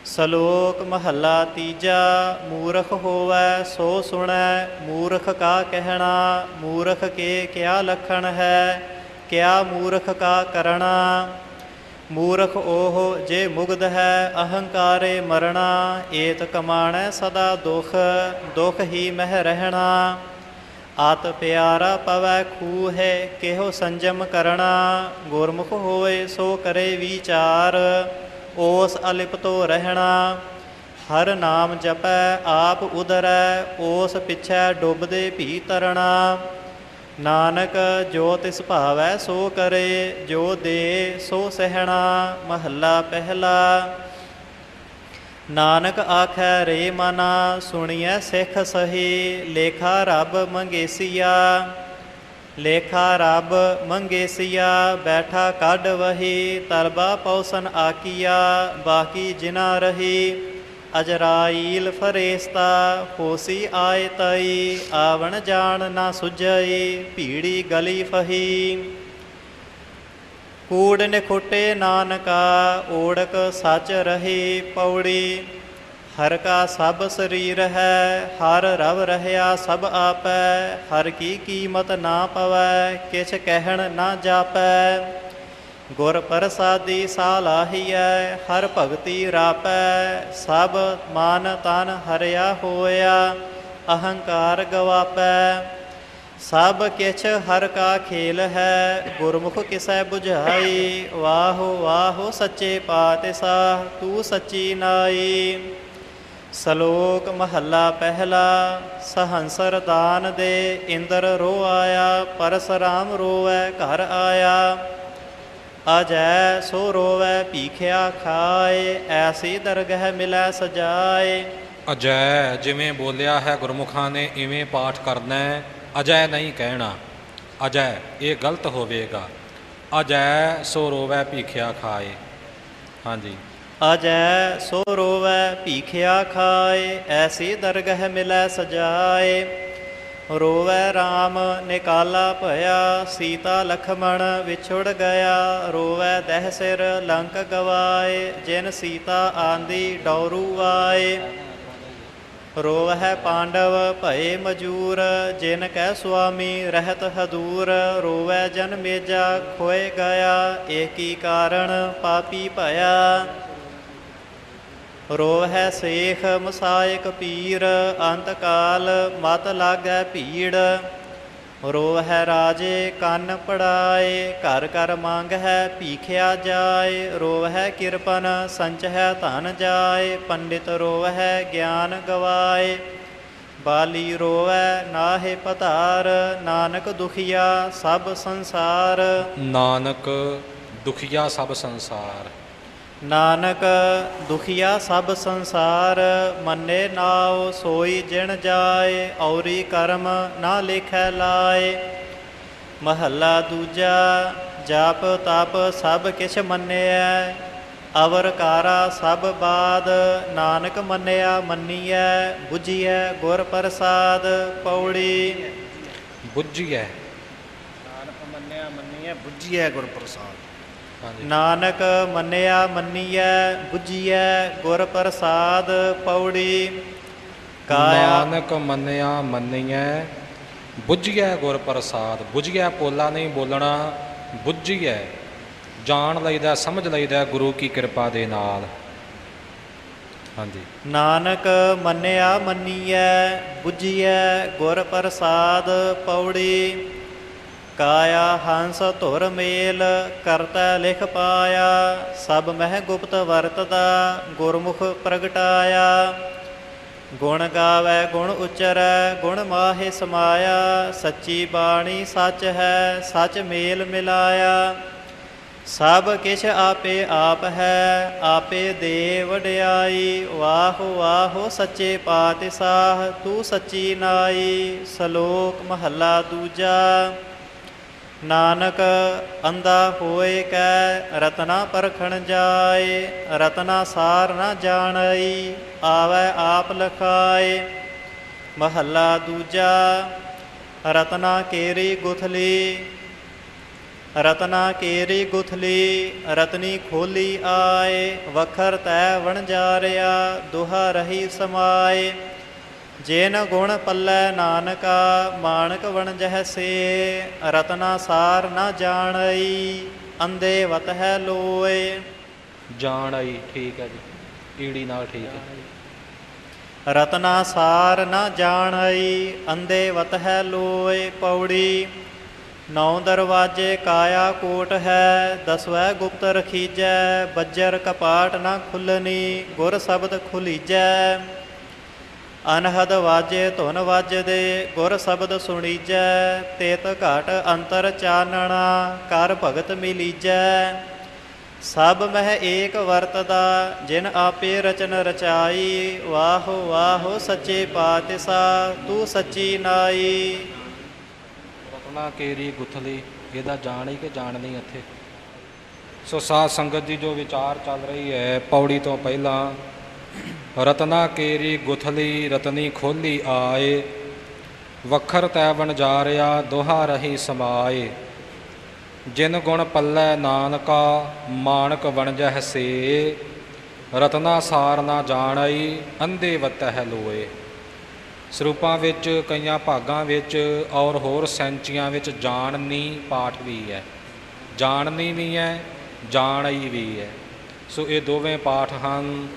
ਸਲੋਕ ਮਹੱਲਾ ਤੀਜਾ। ਮੂਰਖ ਹੋਵੈ ਸੋ ਸੁਣੈ, ਮੂਰਖ ਕਾ ਕਹਿਣਾ। ਮੂਰਖ ਕੇ ਕਿਆ ਲਖਣ ਹੈ, ਕਿਆ ਮੂਰਖ ਕਾ ਕਰਣਾ। ਮੂਰਖ ਉਹ ਜੇ ਮੁਗਧ ਹੈ, ਅਹੰਕਾਰੇ ਮਰਣਾ। ਏਤ ਕਮਾਣੈ ਸਦਾ ਦੁਖ, ਦੁਖ ਹੀ ਮਹਿ ਰਹਿਣਾ। ਆਤ ਪਿਆਰਾ ਪਵੈ ਖੂਹ ਹੈ, ਕਿਹੋ ਸੰਜਮ ਕਰਣਾ। ਗੁਰਮੁਖ ਹੋਏ ਸੋ ਕਰੇ ਵਿਚਾਰ, ਓਸ ਅਲਿਪਤੋ ਰਹਿਣਾ। ਹਰ ਨਾਮ ਜਪੈ ਆਪ ਉਦਰੈ, ਓਸ ਪਿਛੈ ਡੁੱਬਦੇ ਭੀ ਤਰਣਾ। ਨਾਨਕ ਜੋ ਤਿਸ ਭਾਵੈ ਸੋ ਕਰੇ, ਜੋ ਦੇ ਸੋ ਸਹਿਣਾ। ਮਹੱਲਾ ਪਹਿਲਾ। ਨਾਨਕ ਆਖੈ ਰੇ ਮਨਾ, ਸੁਣੀਐ ਸਿੱਖ ਸਹੀ। ਲੇਖਾ ਰੱਬ ਮੰਗੇਸੀਆ, ਲੇਖਾ ਰੱਬ ਮੰਗੇਸੀਆ। ਬੈਠਾ ਕੱਢ ਵਹੀ, ਤਲਬਾ ਪੌਸਨ ਆਕੀਆ। ਬਾਕੀ ਜਿਨਾ ਰਹੀ, ਅਜਰਾਈਲ ਫਰੇਸਤਾ। ਹੋਸੀ ਆਏ ਤਈ, ਆਵਣ ਜਾਣ ਨਾ ਸੁਝਈ। ਭੀੜੀ ਗਲੀ ਫਹੀ, ਕੂੜ ਨਿਖੁੱਟੇ ਨਾਨਕਾ। ਓੜਕ ਸੱਚ ਰਹੀ ਪੌੜੀ, ਹਰ ਕਾ ਸਭ ਸਰੀਰ ਹੈ। ਹਰ ਰਵ ਰਹਿਆ ਸਭ ਆਪੈ, ਹਰ ਕੀ ਕੀਮਤ ਨਾ ਪਵੈ। ਕਿਛ ਕਹਿਣ ਨਾ ਜਾਪੈ, ਗੁਰ ਪ੍ਰਸਾਦੀ ਸਾਲਾਹੀਐ। ਹਰ ਭਗਤੀ ਰਾਪੈ, ਸਭ ਮਨ ਤਨ ਹਰਿਆ ਹੋਇਆ। ਅਹੰਕਾਰ ਗਵਾਪੈ, ਸਭ ਕਿਛ ਹਰ ਕਾ ਖੇਲ ਹੈ। ਗੁਰਮੁਖ ਕਿਸੈ ਬੁਝਾਈ, ਵਾਹੋ ਵਾਹੋ ਸੱਚੇ ਪਾਤਸ਼ਾਹ ਤੂੰ ਸੱਚੀ ਨਾਈ। ਸਲੋਕ ਮਹੱਲਾ ਪਹਿਲਾ। ਸਹੰਸਰ ਦਾਨ ਦੇ ਇੰਦਰ ਰੋ ਆਇਆ, ਪਰਸਰਾਮ ਰੋਵੈ ਘਰ ਆਇਆ। ਅਜੈ ਸੋ ਰੋਵੈ ਭੀਖਿਆ ਖਾਏ, ਐਸੀ ਦਰਗਹਿ ਮਿਲੈ ਸਜਾਏ। ਅਜੈ ਜਿਵੇਂ ਬੋਲਿਆ ਹੈ ਗੁਰਮੁਖਾਂ ਨੇ ਇਵੇਂ ਪਾਠ ਕਰਨਾ ਹੈ। ਅਜੈ ਨਹੀਂ ਕਹਿਣਾ, ਅਜੈ ਇਹ ਗਲਤ ਹੋਵੇਗਾ। ਅਜੈ ਸੋ ਰੋਵੈ ਭੀਖਿਆ ਖਾਏ। ਹਾਂਜੀ। ਅਜੈ ਸੋ ਰੋਵੈ ਭੀਖਿਆ ਖਾਏ, ਐਸੀ ਦਰਗਹਿ ਮਿਲੈ ਸਜਾਏ। ਰੋਵੈ ਰਾਮ ਨਿਕਾਲਾ ਭਇਆ, ਸੀਤਾ ਲਖਮਣ ਵਿਛੁੜ ਗਿਆ। ਰੋਵੈ ਦਹਿ ਸਿਰ ਲੰਕ ਗਵਾਏ, ਜਿਨ ਸੀਤਾ ਆਂਦੀ ਡੌਰੂ ਆਏ। ਰੋਵਹਿ ਪਾਂਡਵ ਭਏ ਮਜੂਰ, ਜਿਨ ਕੈ ਸੁਆਮੀ ਰਹਿਤ ਹਦੂਰ। ਰੋਵੈ ਜਨ ਮੇਜਾ ਖੋਏ ਗਿਆ, ਏਕੀ ਕਾਰਣ ਪਾਪੀ ਭਇਆ। ਰੋਵਹਿ ਸੇਖ ਮਸਾਇਕ ਪੀਰ, ਅੰਤ ਕਾਲ ਮਤ ਲਾਗੈ ਭੀੜ। ਰੋਵਹਿ ਰਾਜੇ ਕੰਨ ਪੜਾਏ, ਘਰ ਘਰ ਮੰਗਹਿ ਭੀਖਿਆ ਜਾਏ। ਰੋਵਹਿ ਕਿਰਪਨ ਸੰਚਹਿ ਧਨ ਜਾਏ, ਪੰਡਿਤ ਰੋਵਹਿ ਗਿਆਨ ਗਵਾਏ। ਬਾਲੀ ਰੋਵੈ ਨਾਹਿ ਪਧਾਰ, ਨਾਨਕ ਦੁਖੀਆ ਸਭ ਸੰਸਾਰ। ਨਾਨਕ ਦੁਖੀਆ ਸਭ ਸੰਸਾਰ। ਨਾਨਕ ਦੁਖੀਆ ਸਭ ਸੰਸਾਰ, ਮੰਨੇ ਨਾਉ ਸੋਈ ਜਿਣ ਜਾਏ। ਔਰੀ ਕਰਮ ਨਾ ਲੇਖੈ ਲਾਏ। ਮਹੱਲਾ ਦੂਜਾ। ਜਪ ਤਪ ਸਭ ਕਿਛ ਮੰਨਿਐ, ਅਵਰ ਕਾਰਾ ਸਭ ਬਾਦ। ਨਾਨਕ ਮੰਨਿਆ ਮੰਨੀਐ, ਬੁਝੀਐ ਗੁਰ ਪ੍ਰਸਾਦ। ਪੌੜੀ। ਬੁੱਝੀਐ। ਨਾਨਕ ਮੰਨਿਆ ਮੰਨੀਐ, ਬੁੱਝੀਐ ਗੁਰ ਪ੍ਰਸਾਦ। ਨਾਨਕ ਮੰਨਿਆ ਮੰਨੀਐ, ਬੁਝੀਐ ਗੁਰ ਪ੍ਰਸਾਦ। ਪੌੜੀ। ਕਾਇਆ। ਨਾਨਕ ਮੰਨਿਆ ਮੰਨੀਐ, ਬੁੱਝੀਐ ਗੁਰ ਪ੍ਰਸਾਦ। ਬੁੱਝੀਐ ਪੋਲਾ ਨਹੀਂ ਬੋਲਣਾ, ਬੁੱਝੀਐ ਜਾਣ ਲਈਦਾ, ਸਮਝ ਲਈਦਾ ਗੁਰੂ ਕੀ ਕਿਰਪਾ ਦੇ ਨਾਲ। ਹਾਂਜੀ। ਨਾਨਕ ਮੰਨਿਆ ਮੰਨੀਐ, ਬੁਝੀਐ ਗੁਰ ਪ੍ਰਸਾਦ। ਪੌੜੀ। ਕਾਇਆ ਹੰਸ ਧੁਰ ਮੇਲ, ਕਰਤਾ ਲਿਖ ਪਾਇਆ। ਸਭ ਮਹਿ ਗੁਪਤ ਵਰਤਦਾ, ਗੁਰਮੁਖ ਪ੍ਰਗਟਾਇਆ। ਗੁਣ ਗਾਵੈ ਗੁਣ ਉਚਰੈ, ਗੁਣ ਮਾਹੇ ਸਮਾਇਆ। ਸੱਚੀ ਬਾਣੀ ਸੱਚ ਹੈ, ਸੱਚ ਮੇਲ ਮਿਲਾਇਆ। ਸਭ ਕਿਛ ਆਪੇ ਆਪ ਹੈ, ਆਪੇ ਦੇ ਵਡਿਆਈ। ਵਾਹੋ ਵਾਹੋ ਸੱਚੇ ਪਾਤਸ਼ਾਹ ਤੂੰ ਸੱਚੀ ਨਾਈ। ਸਲੋਕ ਮਹੱਲਾ ਦੂਜਾ। ਨਾਨਕ ਅੰਧਾ ਹੋਏ ਕੈ, ਰਤਨਾ ਪਰਖਣ ਜਾਏ। ਰਤਨਾ ਸਾਰ ਨਾ ਜਾਣਈ, ਆਵੈ ਆਪ ਲਖਾਏ। ਮਹੱਲਾ ਦੂਜਾ। ਰਤਨਾ ਕੇਰੀ ਗੁਥਲੀ, ਰਤਨਾ ਕੇਰੀ ਗੁਥਲੀ ਰਤਨੀ ਖੋਲੀ ਆਏ, ਵਖਰ ਤੈ ਵਣਜਾਰਿਆ ਦੁਹਾ ਰਹੀ ਸਮਾਏ। ਜਿਨ ਗੁਣ ਪੱਲੇ ਨਾਨਕਾ ਮਾਣਕ ਵਣਜਹ ਸੇ, ਰਤਨਾ ਸਾਰ ਨਾ ਜਾਣਈ ਅੰਧੇ ਵਤ ਹੈ ਲੋਏ। ਜਾਣ ਆਈ ਠੀਕ ਹੈ ਜੀ, ਈੜੀ ਨਾਲ ਠੀਕ ਹੈ। ਰਤਨਾ ਸਾਰ ਨਾ ਜਾਣਈ ਅੰਧੇ ਵਤ ਹੈ ਲੋਏ। ਪੌੜੀ ਨੌ ਦਰਵਾਜੇ ਕਾਇਆ ਕੋਟ ਹੈ, ਦਸਵੈ ਗੁਪਤ ਰਖੀਜੈ। ਬੱਜਰ ਕਪਾਟ ਨਾ ਖੁੱਲਣੀ ਗੁਰ ਸ਼ਬਦ ਖੁਲੀਜੈ। ਅਨਹਦ ਵਾਜੇ ਧੁਨ ਵਾਜਦੇ ਗੁਰ ਸ਼ਬਦ ਸੁਣੀਜੈ। ਤੇਤ ਘਟ ਅੰਤਰ ਚਾਨਣਾ ਕਰ ਭਗਤ ਮਿਲੀਜੈ। ਸਭ ਮਹਿ ਏਕ ਵਰਤਦਾ ਜਿਨ ਆਪੇ ਰਚਨ ਰਚਾਈ। ਵਾਹੋ ਵਾਹੋ ਸੱਚੇ ਪਾਤਸ਼ਾਹ ਤੂੰ ਸੱਚੀ ਨਾਈ। ਰਤਨਾ ਕੇਰੀ ਗੁਥਲੀ, ਇਹਦਾ ਜਾਣ ਹੀ ਕਿ ਜਾਣ ਨਹੀਂ ਇੱਥੇ। ਸੋ ਸਾਧ ਸੰਗਤ ਦੀ ਜੋ ਵਿਚਾਰ ਚੱਲ ਰਹੀ ਹੈ ਪੌੜੀ ਤੋਂ ਪਹਿਲਾਂ, ਰਤਨਾ ਕੇਰੀ ਗੁਥਲੀ ਰਤਨੀ ਖੋਲੀ ਆਏ, ਵਖਰ ਤੈ ਵਣਜਾਰਿਆ ਦੁਹਾ ਰਹੀ ਸਮਾਏ। ਜਿਨ ਗੁਣ ਪੱਲੇ ਨਾਨਕਾ ਮਾਣਕ ਵਣਜਹ ਸੇ, ਰਤਨਾ ਸਾਰ ਨਾ ਜਾਣਈ ਅੰਧੇ ਵਤਹਿ ਲੋਏ। ਸਰੂਪਾਂ ਵਿੱਚ, ਕਈਆਂ ਭਾਗਾਂ ਵਿੱਚ ਔਰ ਹੋਰ ਸੈਂਚੀਆਂ ਵਿੱਚ ਜਾਣਨੀ ਪਾਠ ਵੀ ਹੈ, ਜਾਣਨੀ ਵੀ ਹੈ, ਜਾਣਈ ਵੀ ਹੈ। ਸੋ ਇਹ ਦੋਵੇਂ ਪਾਠ ਹਨ।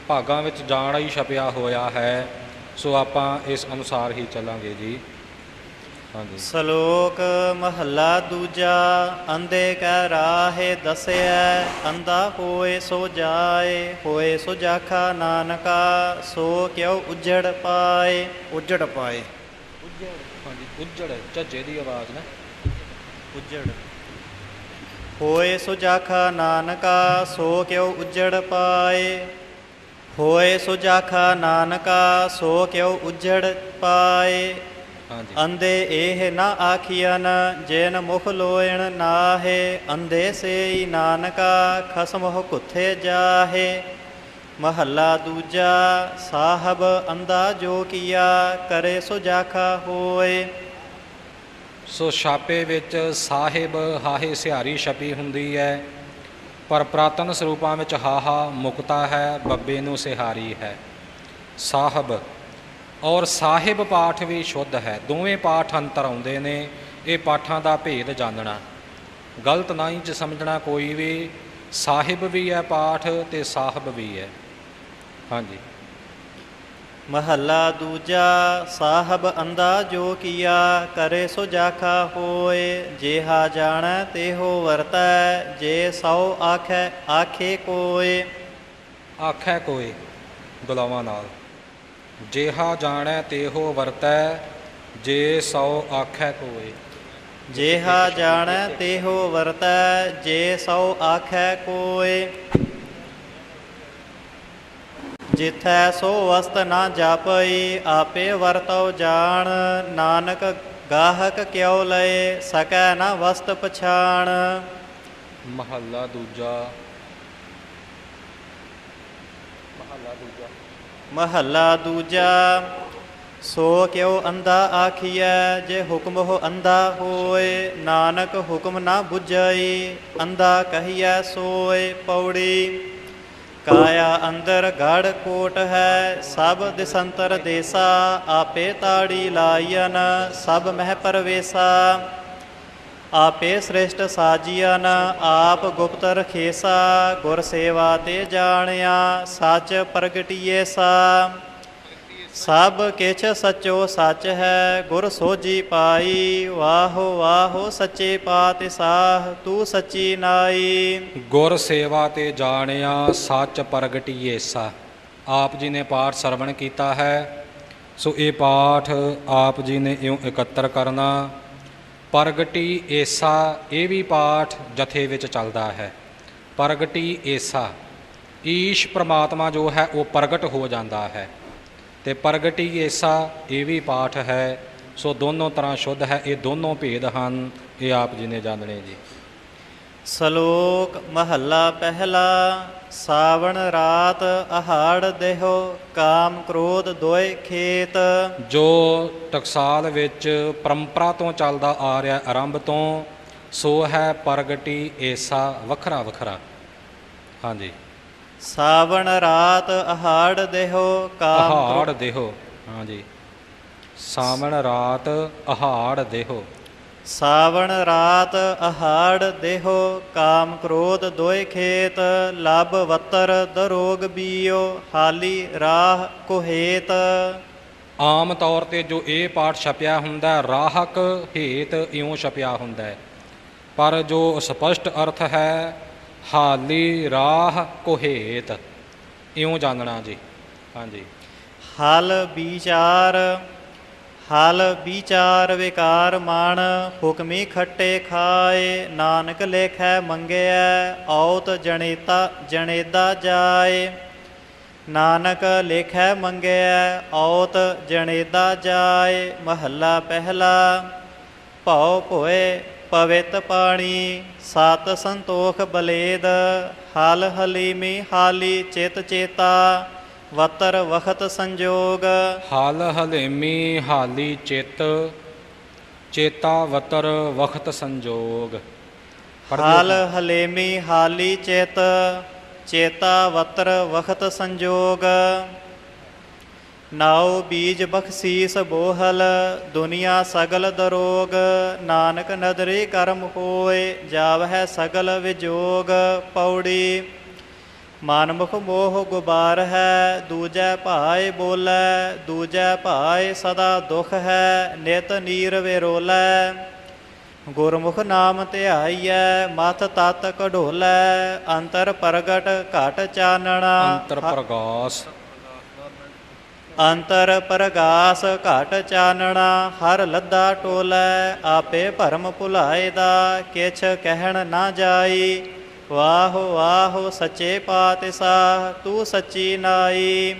ਭਾਗਾਂ ਵਿੱਚ ਜਾਣਈ ਛਪਿਆ ਹੋਇਆ ਹੈ, ਸੋ ਆਪਾਂ ਇਸ ਅਨੁਸਾਰ ਹੀ ਚੱਲਾਂਗੇ ਜੀ। ਹਾਂਜੀ। ਸ਼ਲੋਕ ਮਹੱਲਾ ਦੂਜਾ। ਅੰਧੇ ਕੈ ਰਾਹੇ ਦਸਿਐ, ਅੰਧਾ ਹੋਏ ਸੋ ਜਾਏ। ਹੋਏ ਸੋ ਜਾਖਾ ਨਾਨਕਾ, ਸੋ ਕਿਉ ਉਜੜ ਪਾਏ। ਉਜੜ ਪਾਏ। ਉੱਜੜ, ਹਾਂਜੀ ਉੱਜੜ, ਝੱਜੇ ਦੀ ਆਵਾਜ਼ ਨਾ, ਉਜੜ। ਹੋਏ ਸੋ ਜਾਖਾ ਨਾਨਕਾ, ਸੋ ਕਿਉ ਉਜੜ ਪਾਏ। ਹੋਏ ਸੋ ਜਾਖਾ ਨਾਨਕਾ, ਸੋ ਕਿਉ ਉਜੜ ਪਾਏ। ਹਾਂਜੀ। ਅੰਧੇ ਇਹ ਨਾ ਆਖੀਅਨ, ਜਿਨ ਮੁਖ ਲੋਇਣ ਨਾਹੇ। ਅੰਧੇ ਸੇਈ ਨਾਨਕਾ, ਖਸਮੁ ਕੁੱਥੇ ਜਾਹੇ। ਮਹੱਲਾ ਦੂਜਾ। ਸਾਹਿਬ ਅੰਧਾ ਜੋ ਕੀਆ, ਕਰੇ ਸੋ ਜਾਖਾ ਹੋਏ। ਸੋ ਛਾਪੇ ਵਿੱਚ ਸਾਹਿਬ ਹਾਹੇ ਸਿਹਾਰੀ ਛਪੀ ਹੁੰਦੀ ਹੈ, ਪਰ ਪੁਰਾਤਨ ਸਰੂਪਾਂ ਵਿੱਚ ਹਾਹਾ ਮੁਕਤਾ ਹੈ, ਬੱਬੇ ਨੂੰ ਸਿਹਾਰੀ ਹੈ। ਸਾਹਿਬ ਔਰ ਸਾਹਿਬ ਪਾਠ ਵੀ ਸ਼ੁੱਧ ਹੈ। ਦੋਵੇਂ ਪਾਠ ਅੰਤਰ ਆਉਂਦੇ ਨੇ। ਇਹ ਪਾਠਾਂ ਦਾ ਭੇਦ ਜਾਣਨਾ, ਗਲਤ ਨਹੀਂ ਚ ਸਮਝਣਾ ਕੋਈ ਵੀ। ਸਾਹਿਬ ਵੀ ਹੈ ਪਾਠ ਅਤੇ ਸਾਹਿਬ ਵੀ ਹੈ। ਹਾਂਜੀ। ਮਹੱਲਾ ਦੂਜਾ। ਸਾਹਿਬ ਅੰਧਾ ਜੋ ਕੀਆ, ਕਰੇ ਸੋ ਜਾਖਾ ਹੋਏ। ਜੇਹਾ ਜਾਣੈ ਤੇਹੋ ਵਰਤੈ, ਜੇ ਸੌ ਆਖੈ ਆਖੇ ਕੋਏ। ਆਖੈ ਕੋਏ ਗੁਲਾਵਾਂ ਨਾਲ। ਜੇਹਾ ਜਾਣੈ ਤੇਹੋ ਵਰਤੈ, ਜੇ ਸੌ ਆਖੈ ਕੋਏ। ਜੇਹਾ ਜਾਣੈ ਤੇਹੋ ਵਰਤੈ, ਜੇ ਸੌ ਆਖੈ ਕੋਏ। ਜਿਥੈ ਸੋ ਵਸਤ ਨਾ ਜਾਪਈ, ਆਪੇ ਵਰਤਉ ਜਾਣ। ਨਾਨਕ ਗਾਹਕ ਕਿਉ ਲਏ, ਸਕੈ ਨਾ ਵਸਤ ਪਛਾਣ। ਮਹੱਲਾ ਦੂਜਾ। ਮਹੱਲਾ ਦੂਜਾ। ਸੋ ਕਿਉ ਅੰਧਾ ਆਖੀਐ, ਜੇ ਹੁਕਮੁ ਅੰਧਾ ਹੋਏ। ਨਾਨਕ ਹੁਕਮ ਨਾ ਬੁਝਈ, ਅੰਧਾ ਕਹੀਐ ਸੋਏ। ਪੌੜੀ ਕਾਇਆ ਅੰਦਰ ਗੜ ਕੋਟ ਹੈ, ਸਭ ਦਿਸੰਤਰ ਦੇਸਾ। ਆਪੇ ਤਾੜੀ ਲਾਈਨ, ਸਭ ਮਹਿ ਪਰਵੇਸਾ। ਆਪੇ ਸ੍ਰਿਸ਼ਟ ਸਾਜੀਅਨ, ਆਪ ਗੁਪਤ ਰਖੇਸਾ। ਗੁਰ ਸੇਵਾ ਤੇ ਜਾਣਿਆ, ਸੱਚ ਪ੍ਰਗਟੀਏ ਸਾ। ਸਭ ਕਿਛ ਸਚੋ ਸੱਚ ਹੈ, ਗੁਰ ਸੋਝੀ ਪਾਈ। ਵਾਹੋ ਵਾਹੋ ਸੱਚੇ ਪਾਤਸ਼ਾਹ ਤੂੰ ਸੱਚੀ ਨਾਈ। ਗੁਰ ਸੇਵਾ ਤੇ ਜਾਣਿਆ, ਸੱਚ ਪ੍ਰਗਟੀਏ ਸਾ। ਆਪ ਜੀ ਨੇ ਪਾਠ ਸਰਵਣ ਕੀਤਾ ਹੈ, ਸੋ ਇਹ ਪਾਠ ਆਪ ਜੀ ਨੇ ਇਉਂ ਇਕੱਤਰ ਕਰਨਾ। ਪ੍ਰਗਟੀ ਏਸਾ, ਇਹ ਵੀ ਪਾਠ ਜਥੇ ਵਿੱਚ ਚੱਲਦਾ ਹੈ। ਪ੍ਰਗਟੀ ਏਸਾ, ਈਸ਼ ਪ੍ਰਮਾਤਮਾ ਜੋ ਹੈ ਉਹ ਪ੍ਰਗਟ ਹੋ ਜਾਂਦਾ ਹੈ, ਅਤੇ ਪ੍ਰਗਟੀ ਏਸਾ ਇਹ ਵੀ ਪਾਠ ਹੈ। ਸੋ ਦੋਨੋਂ ਤਰ੍ਹਾਂ ਸ਼ੁੱਧ ਹੈ। ਇਹ ਦੋਨੋਂ ਭੇਦ ਹਨ, ਇਹ ਆਪ ਜੀ ਨੇ ਜਾਣਨੇ ਜੀ। ਸ਼ਲੋਕ ਮਹੱਲਾ ਪਹਿਲਾ। ਸਾਵਣ ਰਾਤ ਅਹਾੜ ਦੇਹੋ, ਕਾਮ ਕ੍ਰੋਧ ਦੋਇ ਖੇਤ। ਜੋ ਟਕਸਾਲ ਵਿੱਚ ਪਰੰਪਰਾ ਤੋਂ ਚੱਲਦਾ ਆ ਰਿਹਾ ਆਰੰਭ ਤੋਂ, ਸੋ ਹੈ ਪ੍ਰਗਟੀ ਏਸਾ ਵੱਖਰਾ ਵੱਖਰਾ। ਹਾਂਜੀ। ਸਾਵਣ ਰਾਤ ਅਹਾੜ ਦੇਹੋ ਕਾਮ ਅਹਾੜ ਦੇਹੋ। ਹਾਂਜੀ। ਸਾਵਣ ਰਾਤ ਅਹਾੜ ਦੇਹੋ। ਸਾਵਣ ਰਾਤ ਅਹਾੜ ਦੇਹੋ ਕਾਮ ਕ੍ਰੋਧ ਦੋਇ ਖੇਤ ਲਬ ਵਤਰ ਦਰੋਗ ਬੀਓ ਹਾਲੀ ਰਾਹ ਕੋਹੇਤ। ਆਮ ਤੌਰ 'ਤੇ ਜੋ ਇਹ ਪਾਠ ਛਪਿਆ ਹੁੰਦਾ ਰਾਹਕ ਹੇਤ ਇਉਂ ਛਪਿਆ ਹੁੰਦਾ ਹੈ, ਪਰ ਜੋ ਸਪਸ਼ਟ ਅਰਥ ਹੈ ਹਾਲੀ ਰਾਹ ਕੋਹੇਤ ਇਉਂ ਜਾਣਨਾ ਜੀ। ਹਾਂਜੀ। ਹਲ ਵਿਚਾਰ ਵਿਕਾਰ ਮਨ ਹੁਕਮੀ ਖੱਟੇ ਖਾਏ ਨਾਨਕ ਲੇਖੈ ਮੰਗਿਆ ਔਤ ਜਣੇਦਾ ਜਾਏ। ਨਾਨਕ ਲੇਖੈ ਮੰਗਿਆ ਔਤ ਜਣੇਦਾ ਜਾਏ। ਮਹੱਲਾ ਪਹਿਲਾ। ਭਉ ਭੋਏ ਪਵਿੱਤ ਪਾਣੀ ਸਤ ਸੰਤੋਖ ਬਲੇਦ ਹਲ ਹਲੀਮੀ ਹਾਲੀ ਚਿਤ ਚੇਤਾ ਵਤਰ ਵਖਤ ਸੰਜੋਗ। ਹਲ ਹਲੇਮੀ ਹਾਲੀ ਚਿੱਤ ਚੇਤਾ ਵਤਰ ਵਖਤ ਸੰਜੋਗ। ਹਲ ਹਲੇਮੀ ਹਾਲੀ ਚਿਤ ਚੇਤਾ ਵਤਰ ਵਖਤ ਸੰਜੋਗ। ਨਾਉ ਬੀਜ ਬਖਸ਼ੀਸ ਬੋਹਲ ਦੁਨੀਆ ਸਗਲ ਦਰੋਗ ਨਾਨਕ ਨਦਰੀ ਕਰਮ ਹੋਏ ਜਾਵਹਿ ਸਗਲ ਵਿਜੋਗ। ਪੌੜੀ। ਮਨਮੁਖ ਮੋਹ ਗੁਬਾਰ ਹੈ ਦੂਜੈ ਭਾਏ ਬੋਲੇ ਦੂਜੈ ਭਾਏ ਸਦਾ ਦੁਖ ਹੈ ਨਿਤ ਨੀਰ ਵਿਰੋਲੇ। ਗੁਰਮੁਖ ਨਾਮ ਧਿਆਈਐ ਮਥ ਤਤ ਕਢੋਲੇ ਅੰਤਰ ਪ੍ਰਗਟ ਘਟ ਚਾਨਣਾ। ਅੰਤਰ ਪ੍ਰਗਾਸ। ਅੰਤਰ ਪ੍ਰਗਾਸ ਘਟ ਚਾਨਣਾ ਹਰ ਲੱਦਾ ਟੋਲੇ ਆਪੇ ਭਰਮ ਭੁਲਾਏ ਦਾ ਕਿਛ ਕਹਿਣ ਨਾ ਜਾਈ। ਵਾਹ ਵਾਹ ਸੱਚੇ ਪਾਤਸ਼ਾਹ ਤੂੰ ਸੱਚੀ ਨਾਈ।